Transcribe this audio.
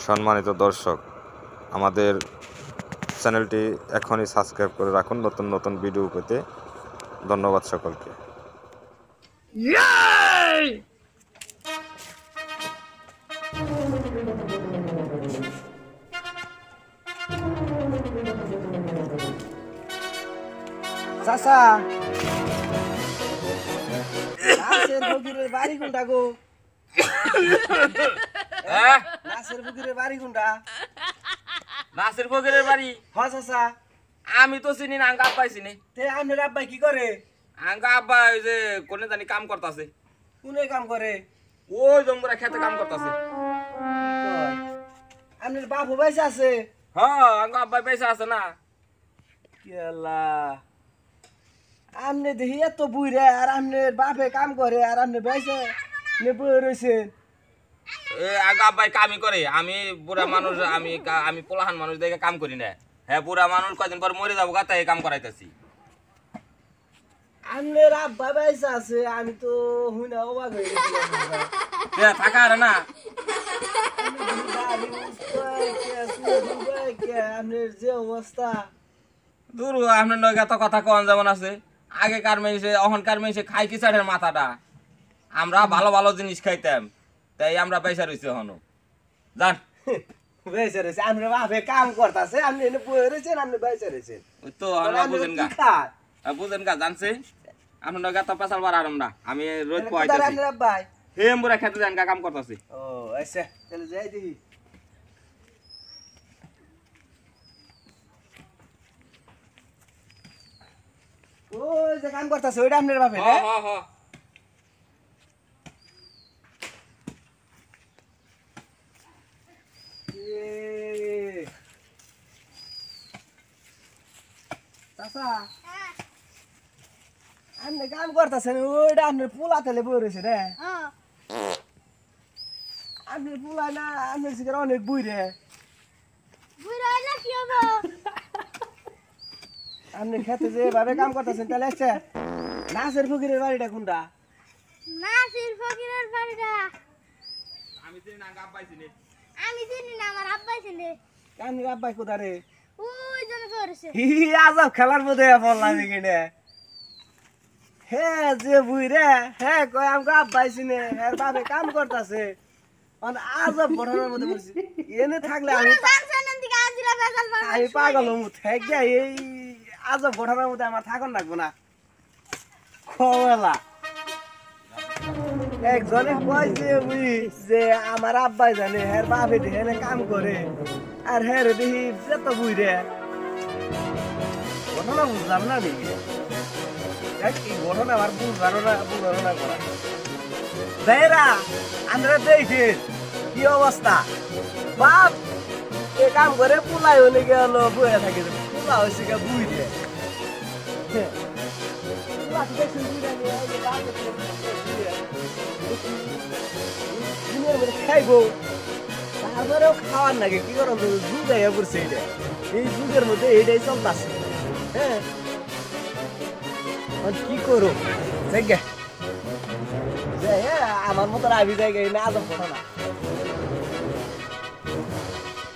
সম্মানিত দর্শক, আমাদের চ্যানেলটি এখনই সাবস্ক্রাইব করে রাখুন নতুন নতুন ভিডিও পেতে। ধন্যবাদ সকলকে। চাচা নাসের ফকিরের বাড়ি কোনটা গো? নাসের ফকিরের বাড়ি কোনটা? নাসির ফকিরের বাড়ি? হ্যাঁ চাচা। আমি তো চিনি না, আঙ্গা আব্বাই চিনি। তে আপনার আব্বাই কি করে? আঙ্গা আব্বা ওই যে কোনে জানি কাম করতেছে। কোনে কাম করে? ওই জম্বুরা খেতে কাম করতেছে। আপনার বাপ পয়সা আছে? হ্যাঁ, আঙ্গা আব্বাই পয়সা আছে না। কেলা আমনে দেখি এত বুইরে আর আপনার বাপে কাম করে আর আপনি পয়সা নেবো রয়েছেন। আঙ্গা আব্বাই কামই করে। আমি বুড়া মানুষ, আমি পোলাহান মানুষ দেখে কাম করি না। হ্যাঁ, বুড়া মানুষ কয়দিন পর মরে যাবো, তাই কাম করাইতেছি। আপনার আব্বা পয়সা আছে? আমি তো হুই না, অবাক হয়ে গেছি। থাকা আর না আপনার যে অবস্থা, দূর আপনার নয় এত কথা কন যেমন আছে। আগেকার মেয়েছে অহংকার মেয়েছে খাই কি চাটের মাথাটা। আমরা ভালো ভালো জিনিস খাইতাম, তাই আমরা পয়সা রয়েছে হন জান। পয়সা রয়েছে আপনার বাপে কাম করতেছে, আপনি এনে বয়ে রয়েছেন, আপনি পয়সা রয়েছেন। ওই তো বুঝেন গা, বুঝেন গা, জানছে আপনার নয় এত পেশাল বার আমরা। আমি রোজ পাইতেছি হে বুড়া খেতে যান গা, কাম করতেছি। ও আচ্ছা, তাহলে যাই দেখি। ওই যে কাম করতেছে ওইটা আপনার বাপে? চাচা আপনি কাম করতেছেন ওইটা আপনার পোলা তেলে বই রয়েছে রে? আপনার পোলা না আপনার শিকার অনেক বুই রে। আপনি খেতে যে ভাবে কাম করতেছেন তাহলে আচ্ছা নাসের ফকিরের বাড়িটা কোনটা? নাসির ফকিরের বাড়িটা আমি চিনি না, আব্বাই চিনি। আমি চিনি না, আমার আব্বাই চিনি। আপনার আব্বাই কোথা রে? ওই জন্য করেছে। আজব খেলার মধ্যে বললাম কিনে। হ্যাঁ যে বুই রে, হ্যাঁ কয় আমাকে আব্বাই চিনে, হ্যাঁ বাবে কাম করতেছে। আজব ঘটনার মধ্যে বলছি, এনে থাকলে আমি পাগল হমু। থেকে এই আজব ঘটনার মধ্যে আমার থাকুন লাগবো না। খোলা একজনে কয় যে বুঝি যে আমার আব্বাই জানে হ্যাঁ বাপে হেনে কাম করে আর হ্যাঁ রে দেখি যেত বুই রে। ঘটনা বুঝলাম না দেখি, কি ঘটনা আমার বুঝারো না করা ভাইরা। আমরা দেখি কি অবস্থা, বাপ এ কাম করে পোলাই হলে গেল বয়ে থাকে, পোলা হয়েছে গা বুই রে। খাইবো তারপরেও খাওয়ার নাকি কি করো যুগ আইয়া পড়ছে এইটা, এই যুগের মধ্যে এইটাই চলতেছে। হ্যাঁ কি করো জায়গা আমার মতো আবি জায়গায় না আজব ঘটনা।